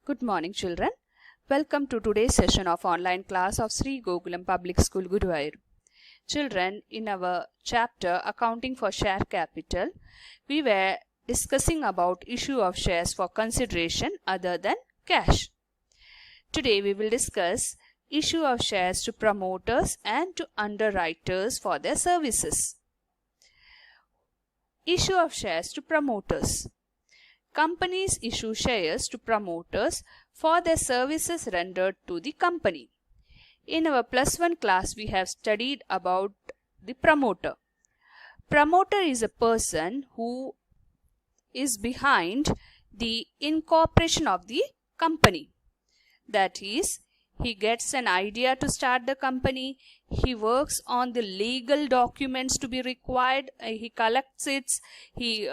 Good morning, children. Welcome to today's session of online class of Sri Gokulam Public School, Guruvayur. Children, in our chapter Accounting for Share Capital, we were discussing about issue of shares for consideration other than cash. Today we will discuss issue of shares to promoters and to underwriters for their services. Issue of shares to promoters. Companies issue shares to promoters for their services rendered to the company. In our +1 class, we have studied about the promoter. Promoter is a person who is behind the incorporation of the company. That is, he gets an idea to start the company, he works on the legal documents to be required, he collects it, he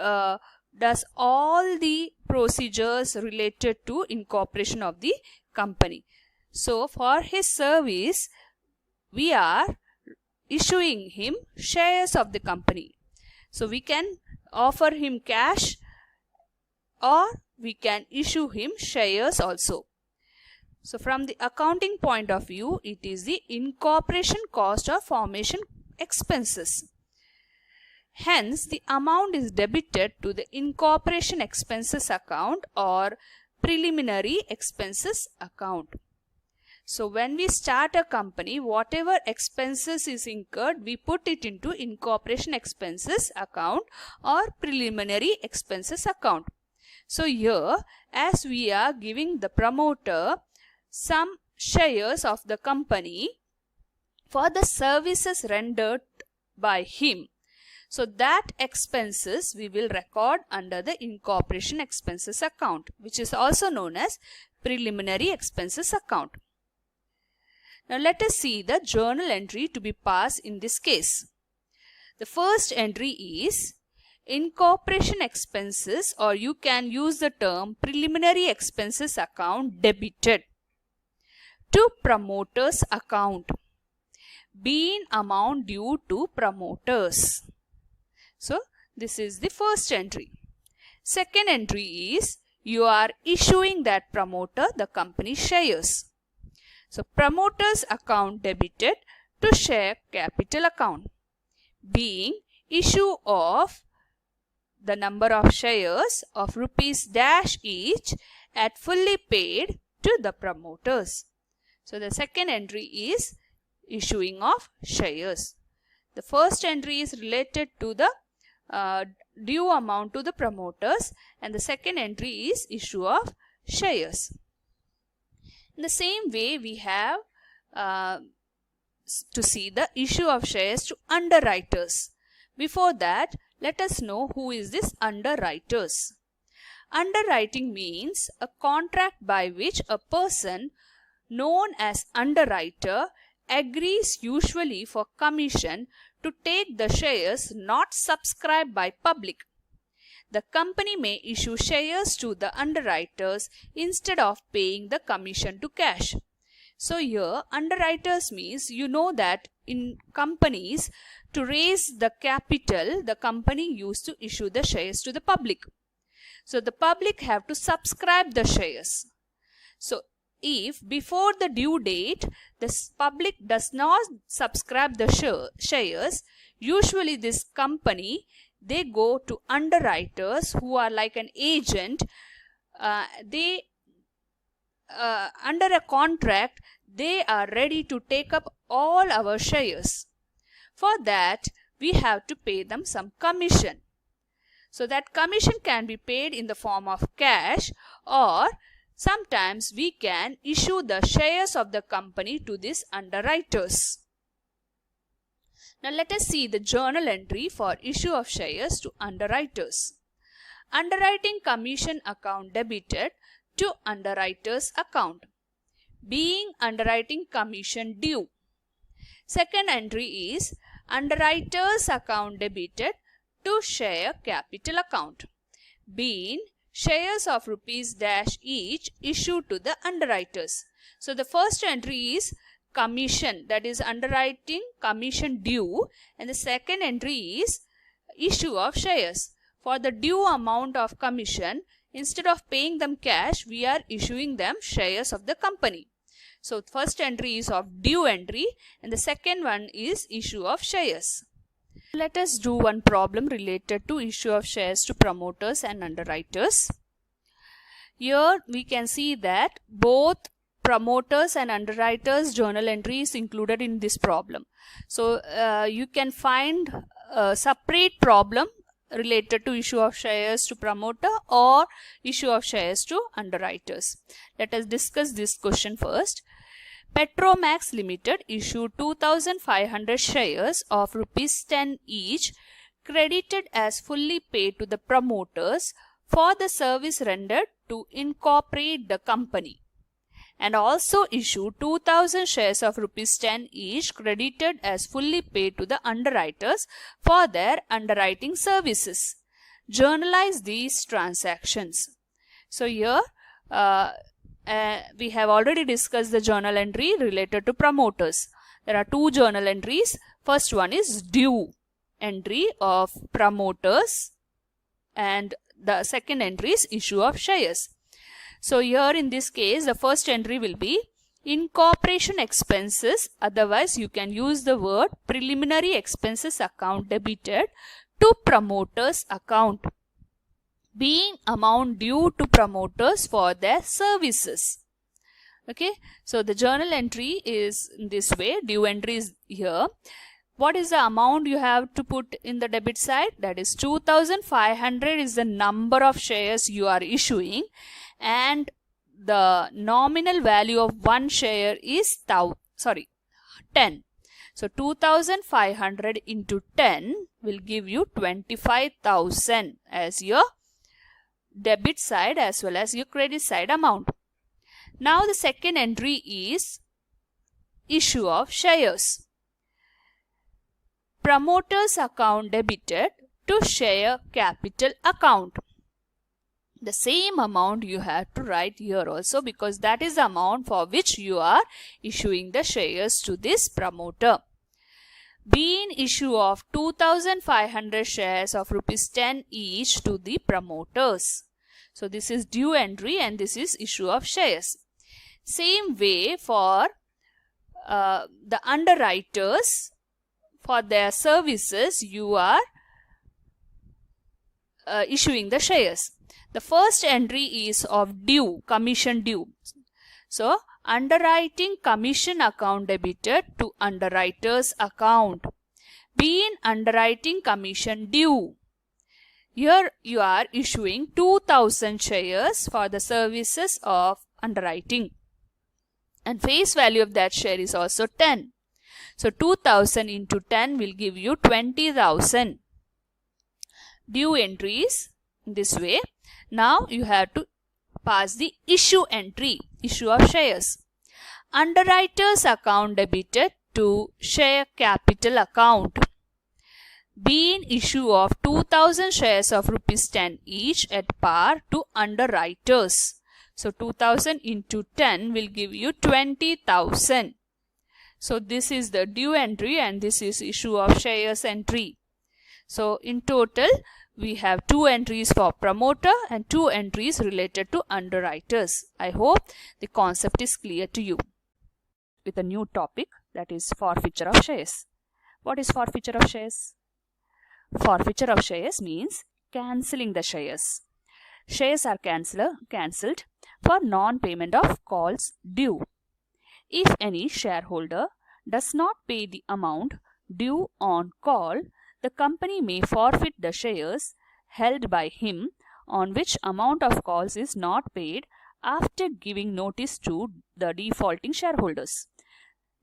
does all the procedures related to incorporation of the company. So for his service, we are issuing him shares of the company. So we can offer him cash or we can issue him shares also. So from the accounting point of view, it is the incorporation cost or formation expenses. Hence, the amount is debited to the incorporation expenses account or preliminary expenses account. So, when we start a company, whatever expenses is incurred, we put it into incorporation expenses account or preliminary expenses account. So, here, as we are giving the promoter some shares of the company for the services rendered by him, so that expenses we will record under the incorporation expenses account, which is also known as preliminary expenses account. Now let us see the journal entry to be passed in this case. The first entry is incorporation expenses, or you can use the term preliminary expenses account debited to promoters account, being amount due to promoters. So, this is the first entry. Second entry is you are issuing that promoter the company shares. So, promoters account debited to share capital account, being issue of the number of shares of rupees dash each at fully paid to the promoters. So, the second entry is issuing of shares. The first entry is related to the due amount to the promoters, and the second entry is issue of shares. In the same way, we have to see the issue of shares to underwriters. Before that, let us know who is this underwriters. Underwriting means a contract by which a person known as underwriter agrees usually for commission to take the shares not subscribed by public. The company may issue shares to the underwriters instead of paying the commission to cash. So here underwriters means, you know that in companies, to raise the capital, the company used to issue the shares to the public. So the public have to subscribe the shares. So if before the due date the public does not subscribe the shares, usually this company, they go to underwriters who are like an agent. Under a contract, they are ready to take up all our shares. For that, we have to pay them some commission. So that commission can be paid in the form of cash, or sometimes we can issue the shares of the company to these underwriters. Now let us see the journal entry for issue of shares to underwriters. Underwriting commission account debited to underwriters account, being underwriting commission due. Second entry is underwriters account debited to share capital account, being shares of rupees dash each issued to the underwriters. So the first entry is commission, that is underwriting commission due, and the second entry is issue of shares. For the due amount of commission, instead of paying them cash, we are issuing them shares of the company. So first entry is of due entry and the second one is issue of shares. Let us do one problem related to issue of shares to promoters and underwriters. Here we can see that both promoters and underwriters journal entry is included in this problem. So you can find a separate problem related to issue of shares to promoter or issue of shares to underwriters. Let us discuss this question first. Petromax Limited issued 2,500 shares of ₹10 each, credited as fully paid to the promoters for the service rendered to incorporate the company, and also issued 2,000 shares of ₹10 each, credited as fully paid to the underwriters for their underwriting services. Journalize these transactions. So here we have already discussed the journal entry related to promoters. There are two journal entries. First one is due entry of promoters and the second entry is issue of shares. So here in this case, the first entry will be incorporation expenses. Otherwise, you can use the word preliminary expenses account debited to promoters account, being amount due to promoters for their services. Okay, so the journal entry is in this way. Due entry is here. What is the amount you have to put in the debit side? That is 2,500 is the number of shares you are issuing, and the nominal value of one share is 10. So 2,500 into 10 will give you 25,000 as your debit side as well as your credit side amount. Now the second entry is issue of shares. Promoters account debited to share capital account. The same amount you have to write here also, because that is the amount for which you are issuing the shares to this promoter. Being issue of 2,500 shares of ₹10 each to the promoters. So this is due entry and this is issue of shares. Same way for the underwriters, for their services you are issuing the shares. The first entry is of due, commission due. So underwriting commission account debited to underwriters account, being underwriting commission due. Here you are issuing 2,000 shares for the services of underwriting, and face value of that share is also 10. So 2,000 into 10 will give you 20,000. Due entries in this way. Now you have to pass the issue entry, issue of shares. Underwriters account debited to share capital account, being issue of 2,000 shares of ₹10 each at par to underwriters. So 2,000 into 10 will give you 20,000. So this is the due entry and this is issue of shares entry. So in total we have 2 entries for promoter and 2 entries related to underwriters. I hope the concept is clear to you. With a new topic, that is forfeiture of shares. What is forfeiture of shares? Forfeiture of shares means cancelling the shares. Shares are cancelled for non-payment of calls due. If any shareholder does not pay the amount due on call, the company may forfeit the shares held by him on which amount of calls is not paid after giving notice to the defaulting shareholders.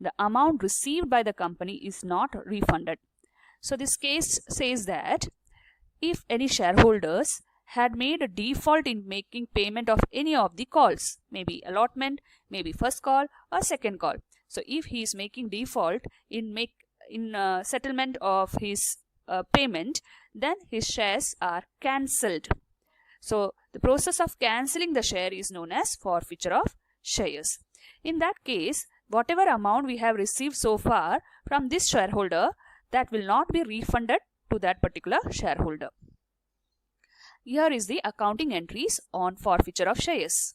The amount received by the company is not refunded. So this case says that if any shareholders had made a default in making payment of any of the calls, maybe allotment, maybe first call or second call. So if he is making default in settlement of his payment, then his shares are cancelled. So the process of cancelling the share is known as forfeiture of shares. In that case, whatever amount we have received so far from this shareholder, that will not be refunded to that particular shareholder. Here is the accounting entries on forfeiture of shares.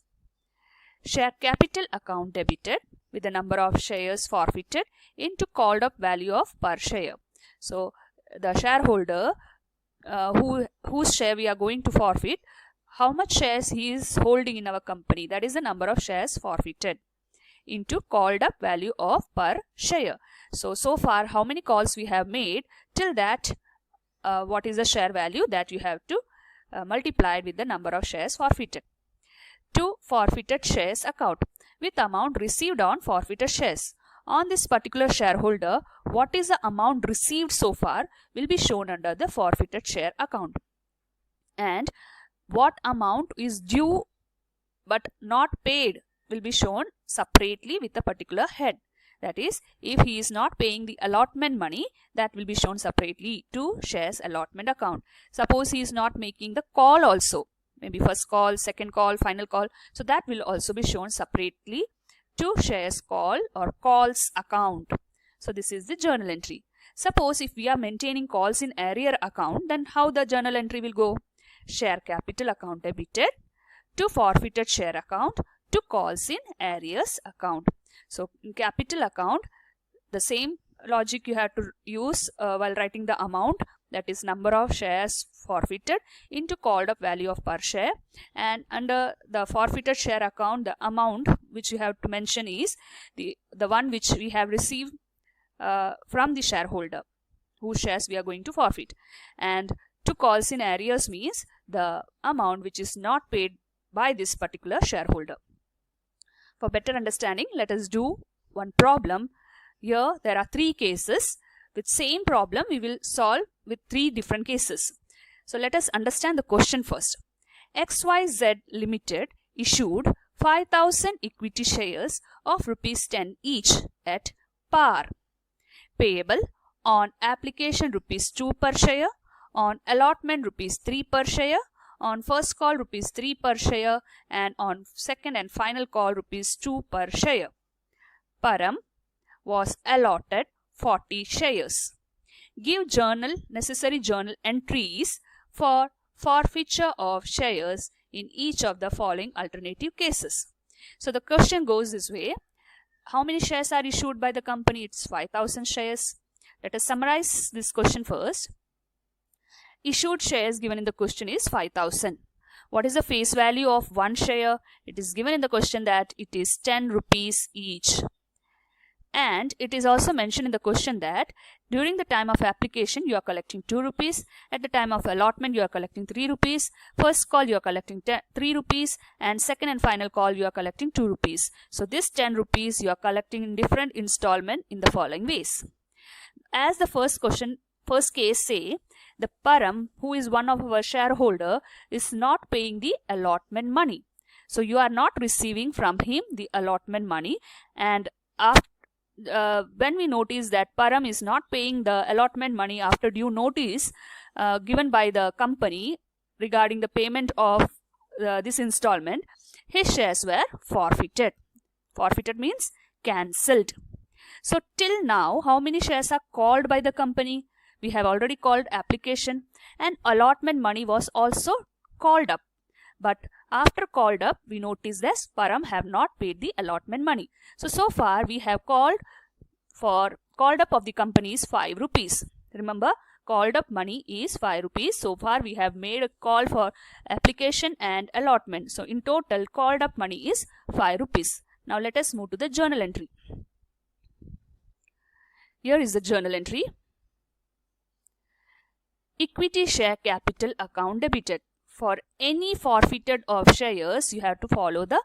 Share capital account debited with the number of shares forfeited into called up value of per share. So the shareholder whose share we are going to forfeit, how much shares he is holding in our company, that is the number of shares forfeited, into called up value of per share. So far how many calls we have made, till that what is the share value, that you have to multiply with the number of shares forfeited. To forfeited shares account with amount received on forfeited shares. On this particular shareholder, what is the amount received so far will be shown under the forfeited share account. And what amount is due but not paid will be shown separately with a particular head. That is, if he is not paying the allotment money, that will be shown separately to shares allotment account. Suppose he is not making the call also, maybe first call, second call, final call, so that will also be shown separately to shares call or calls account. So this is the journal entry. Suppose if we are maintaining calls in arrear account, then how the journal entry will go? Share capital account debited to forfeited share account to calls in arrears account. So in capital account, the same logic you have to use while writing the amount, that is number of shares forfeited into called up value of per share, and under the forfeited share account, the amount which you have to mention is the one which we have received from the shareholder whose shares we are going to forfeit. And to calls in arrears means the amount which is not paid by this particular shareholder. For better understanding, let us do one problem. Here there are 3 cases. With same problem we will solve with 3 different cases. So let us understand the question first. XYZ Limited issued 5,000 equity shares of ₹10 each at par, payable on application ₹2 per share, on allotment ₹3 per share, on first call ₹3 per share, and on second and final call ₹2 per share. Param was allotted 40 shares. Give necessary journal entries for forfeiture of shares in each of the following alternative cases. So the question goes this way. How many shares are issued by the company? It's 5,000 shares. Let us summarize this question first. Issued shares given in the question is 5,000. What is the face value of one share? It is given in the question that it is 10 rupees each. And it is also mentioned in the question that during the time of application you are collecting 2 rupees. At the time of allotment you are collecting 3 rupees. First call you are collecting 3 rupees. And second and final call you are collecting 2 rupees. So this 10 rupees you are collecting in different installment in the following ways. As the first case say, the Param, who is one of our shareholder, is not paying the allotment money. So you are not receiving from him the allotment money, and after when we notice that Param is not paying the allotment money after due notice given by the company regarding the payment of this installment, his shares were forfeited. Forfeited means cancelled. So till now, how many shares are called by the company? We have already called application, and allotment money was also called up. But after called up, we notice that Param have not paid the allotment money. So far we have called up of the company is 5 rupees. Remember, called up money is 5 rupees. So far we have made a call for application and allotment. So in total, called up money is 5 rupees. Now let us move to the journal entry. Here is the journal entry. Equity share capital account debited. For any forfeited of shares, you have to follow the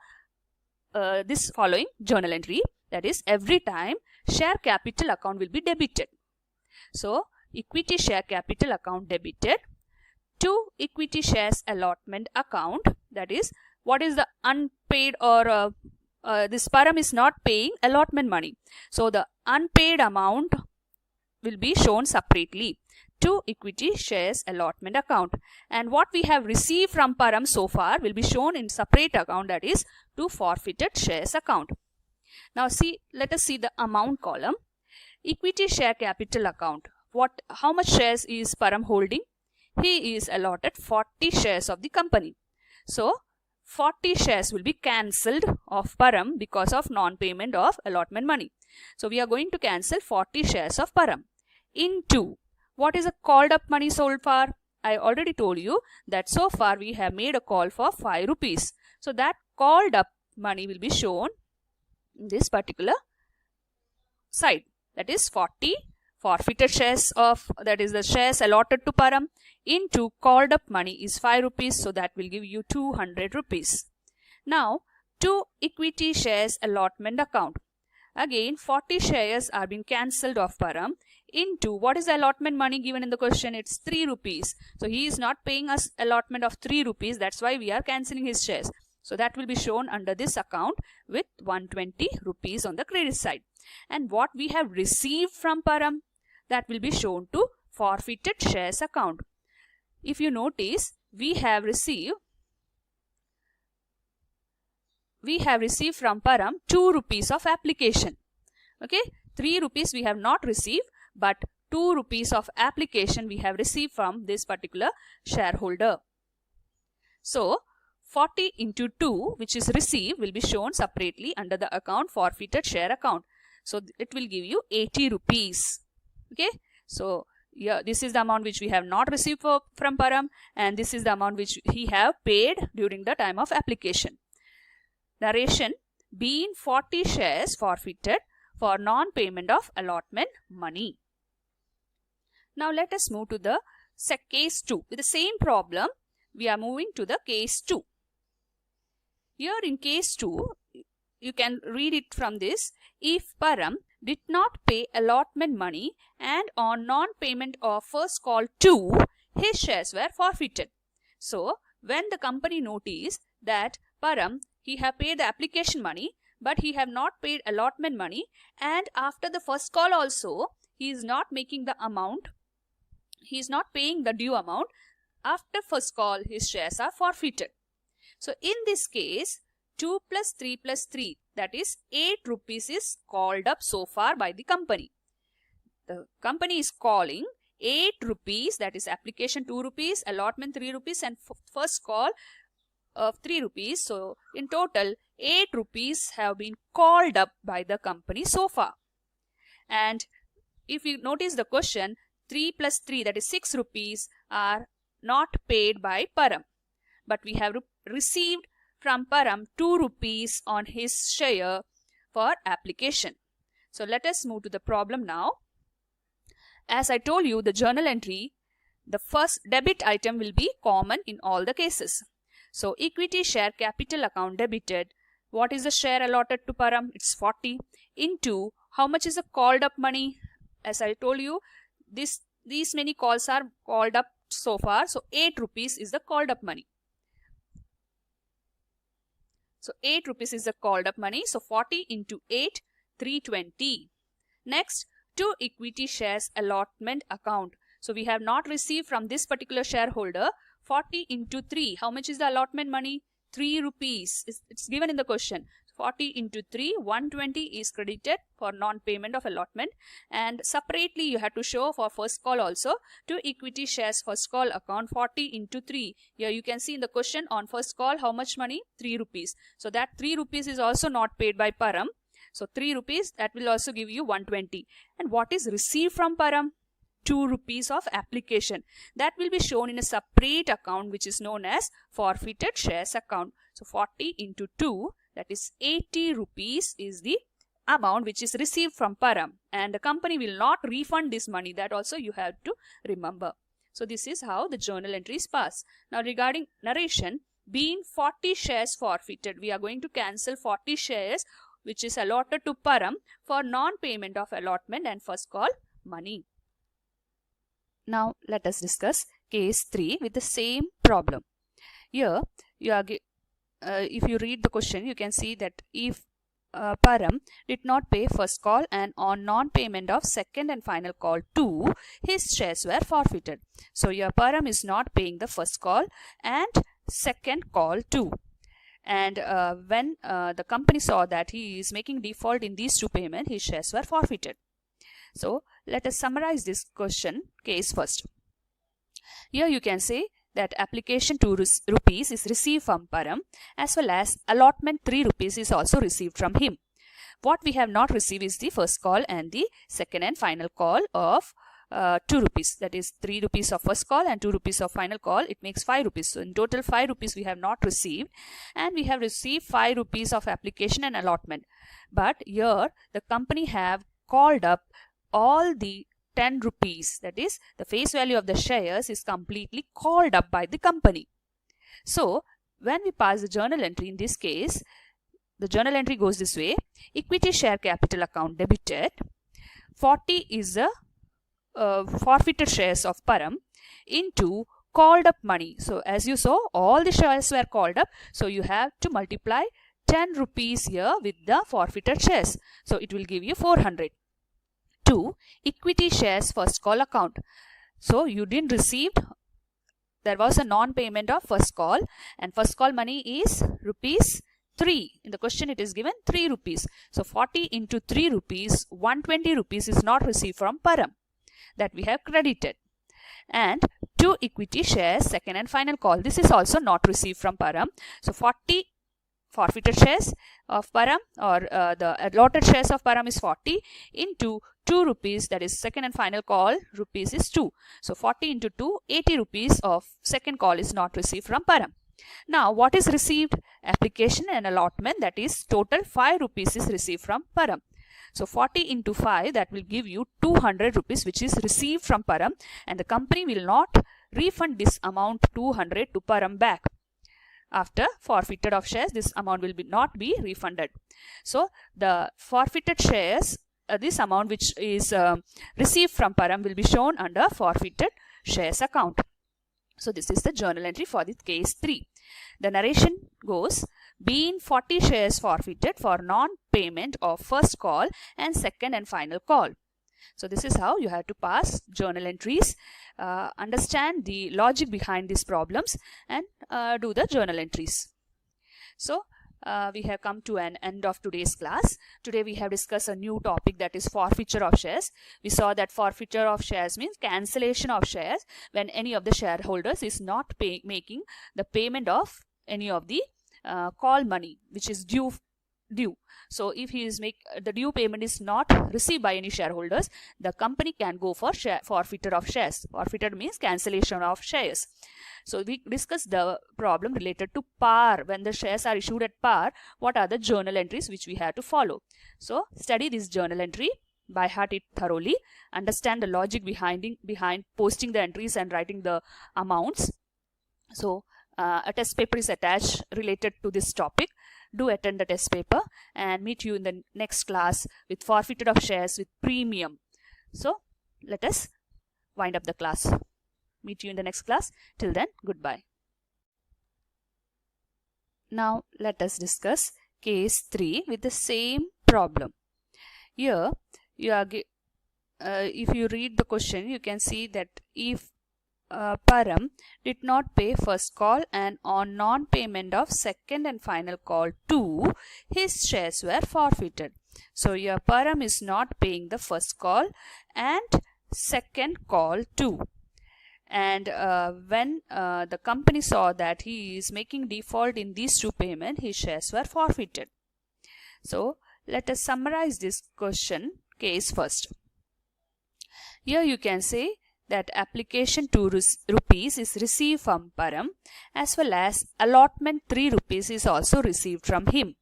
this following journal entry. That is, every time share capital account will be debited. So equity share capital account debited to equity shares allotment account. That is, what is the unpaid or this Param is not paying allotment money. So the unpaid amount will be shown separately to equity shares allotment account, and what we have received from Param so far will be shown in separate account, that is to forfeited shares account. Now let us see the amount column. Equity share capital account. How much shares is Param holding? he is allotted 40 shares of the company. So 40 shares will be cancelled of Param because of non-payment of allotment money. So we are going to cancel 40 shares of Param into what is a called up money sold for. I already told you that so far we have made a call for 5 rupees. So that called up money will be shown in this particular side, that is 40 forfeited shares of, that is the shares allotted to Param, into called up money is 5 rupees, so that will give you 200 rupees. Now to equity shares allotment account, again 40 shares are being cancelled of Param into what is the allotment money given in the question? It's 3 rupees. So he is not paying us allotment of 3 rupees, that's why we are cancelling his shares. So that will be shown under this account with 120 rupees on the credit side. And what we have received from Param, that will be shown to forfeited shares account. If you notice, we have received from Param 2 rupees of application. Okay, 3 rupees we have not received, but 2 rupees of application we have received from this particular shareholder. So 40 into 2, which is received, will be shown separately under the account forfeited share account. So it will give you 80 rupees. Okay, so yeah, this is the amount which we have not received from Param, and this is the amount which he have paid during the time of application. Narration: being 40 shares forfeited for non-payment of allotment money. Now let us move to the case 2. With the same problem, we are moving to the case 2. Here in case 2, you can read it from this. If Param did not pay allotment money and on non-payment of first call 2, his shares were forfeited. So when the company noticed that Param, he have paid the application money, but he have not paid allotment money, and after the first call also he is not making the amount, he is not paying the due amount, after first call his shares are forfeited. So in this case, 2 plus 3 plus 3, that is 8 rupees is called up so far by the company. The company is calling 8 rupees, that is application 2 rupees, allotment 3 rupees and first call of 3 rupees. So in total 8 rupees have been called up by the company so far. And if you notice the question, 3 plus 3, that is 6 rupees are not paid by Param, but we have received from Param 2 rupees on his share for application. So let us move to the problem now. As I told you, the journal entry, the first debit item will be common in all the cases. So equity share capital account debited. What is the share allotted to Param? It's 40 into how much is the called up money? As I told you, these many calls are called up so far. So 8 rupees is the called up money. So 8 rupees is the called up money. So 40 into 8, 320. Next, to equity shares allotment account. So we have not received from this particular shareholder 40 into 3. How much is the allotment money? 3 rupees. It's given in the question. 40 into 3, 120 is credited for non-payment of allotment, and separately you have to show for first call also to equity shares first call account 40 into 3. Here you can see in the question on first call how much money? 3 rupees. So that 3 rupees is also not paid by Param. So 3 rupees, that will also give you 120. And what is received from Param? 2 rupees of application. That will be shown in a separate account which is known as forfeited shares account. So 40 into 2, that is 80 rupees is the amount which is received from Param, and the company will not refund this money. That also you have to remember. So this is how the journal entries pass. Now regarding narration, being 40 shares forfeited, we are going to cancel 40 shares which is allotted to Param for non-payment of allotment and first call money. Now let us discuss case 3 with the same problem. Here you are if you read the question, you can see that if Param did not pay first call and on non-payment of second and final call 2, his shares were forfeited. So your Param is not paying the first call and second call 2. And when the company saw that he is making default in these 2 payments, his shares were forfeited. So let us summarize this question case first. Here you can say that application 2 rupees is received from Param, as well as allotment 3 rupees is also received from him. What we have not received is the first call and the second and final call of 2 rupees. That is 3 rupees of first call and 2 rupees of final call. It makes 5 rupees. So in total 5 rupees we have not received, and we have received 5 rupees of application and allotment. But here the company have called up all the 10 rupees, that is the face value of the shares is completely called up by the company. So when we pass the journal entry, in this case the journal entry goes this way: equity share capital account debited, 40 is the forfeited shares of Param into called up money. So as you saw, all the shares were called up, so you have to multiply 10 rupees here with the forfeited shares, so it will give you 400. To equity shares first call account. So you didn't receive, there was a non-payment of first call, and first call money is rupees 3. In the question it is given 3 rupees. So 40 into 3 rupees, 120 rupees is not received from Param, that we have credited. And 2 equity shares second and final call, this is also not received from Param. So 40 forfeited shares of Param, or the allotted shares of Param is 40 into 2 rupees, that is second and final call rupees is 2. So 40 into 2, 80 rupees of second call is not received from Param. Now what is received? Application and allotment, that is total 5 rupees is received from Param. So 40 into 5, that will give you 200 rupees which is received from Param, and the company will not refund this amount 200 to Param back. After forfeited of shares, this amount will not be refunded. So the forfeited shares, this amount which is received from Param will be shown under forfeited shares account. So this is the journal entry for the case 3. The narration goes: being 40 shares forfeited for non-payment of first call and second and final call. So this is how you have to pass journal entries, understand the logic behind these problems, and do the journal entries. So we have come to an end of today's class. Today we have discussed a new topic, that is forfeiture of shares. We saw that forfeiture of shares means cancellation of shares when any of the shareholders is not making the payment of any of the call money which is due. So if he is the due payment is not received by any shareholders, the company can go for forfeiture of shares. Forfeiture means cancellation of shares. So we discussed the problem related to par. When the shares are issued at par, what are the journal entries which we have to follow? So study this journal entry, by heart it thoroughly, understand the logic behind posting the entries and writing the amounts. So a test paper is attached related to this topic. Do attend the test paper, and meet you in the next class with forfeited of shares with premium. So let us wind up the class. Meet you in the next class. Till then, goodbye. Now let us discuss case 3 with the same problem. Here you are if you read the question, you can see that if Param did not pay first call, and on non-payment of second and final call 2, his shares were forfeited. So your Param is not paying the first call and second call 2. And when the company saw that he is making default in these 2 payments, his shares were forfeited. So let us summarize this question case first. Here you can say that application 2 rupees is received from Param, as well as allotment 3 rupees is also received from him.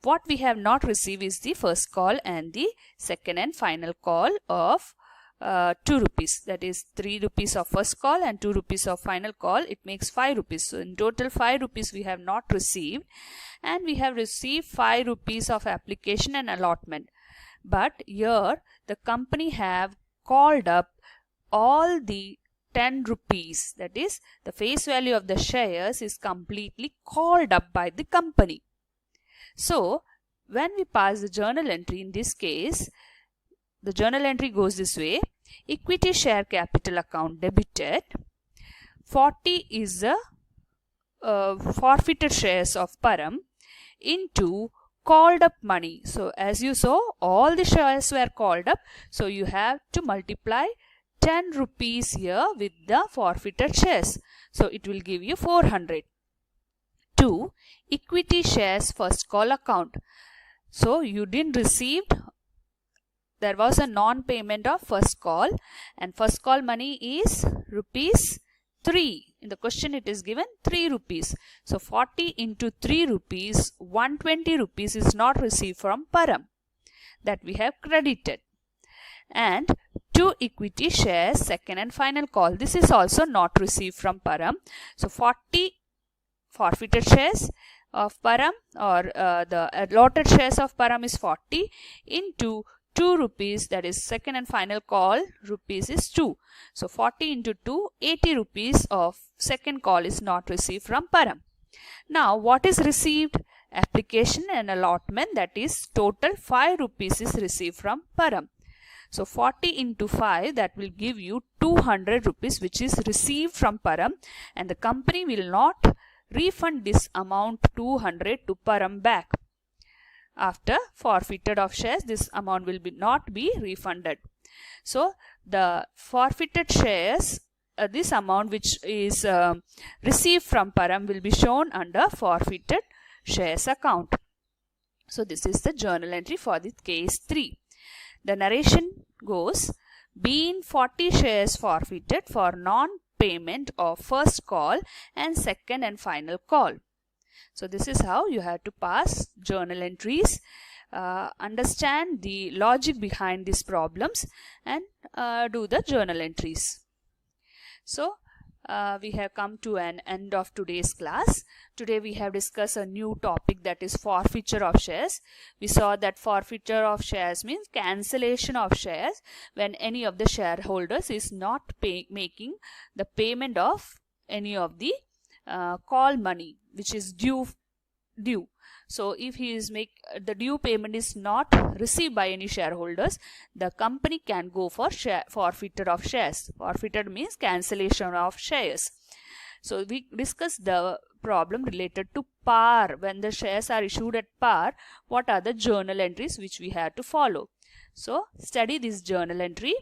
What we have not received is the first call and the second and final call of 2 rupees. That is 3 rupees of first call and 2 rupees of final call. It makes 5 rupees. So in total 5 rupees we have not received, and we have received 5 rupees of application and allotment. But here the company have called up all the 10 rupees, that is the face value of the shares is completely called up by the company. So when we pass the journal entry, in this case the journal entry goes this way: equity share capital account debited, 40 is the forfeited shares of Param into called up money. So as you saw, all the shares were called up, so you have to multiply 10 rupees here with the forfeited shares. So it will give you 400. 2. Equity shares first call account. So you didn't receive, there was a non-payment of first call, and first call money is rupees 3. In the question it is given 3 rupees. So 40 into 3 rupees, 120 rupees is not received from Param, that we have credited. And 2 equity shares second and final call. This is also not received from Param. So 40 forfeited shares of Param, or the allotted shares of Param is 40 into 2 rupees, that is second and final call rupees is 2. So 40 into 2, 80 rupees of second call is not received from Param. Now what is received? Application and allotment, that is total 5 rupees is received from Param. So 40 into 5, that will give you 200 rupees which is received from Param, and the company will not refund this amount 200 to Param back. After forfeited of shares, this amount will not be refunded. So the forfeited shares, this amount which is received from Param will be shown under forfeited shares account. So this is the journal entry for the case 3. The narration goes, being 40 shares forfeited for non-payment of first call and second and final call. So this is how you have to pass journal entries, understand the logic behind these problems, and do the journal entries. So we have come to an end of today's class. Today we have discussed a new topic, that is forfeiture of shares. We saw that forfeiture of shares means cancellation of shares when any of the shareholders is not making the payment of any of the call money which is due. So if he is the due payment is not received by any shareholders, the company can go for forfeiture of shares. Forfeited means cancellation of shares. So we discussed the problem related to par. When the shares are issued at par, what are the journal entries which we have to follow? So study this journal entry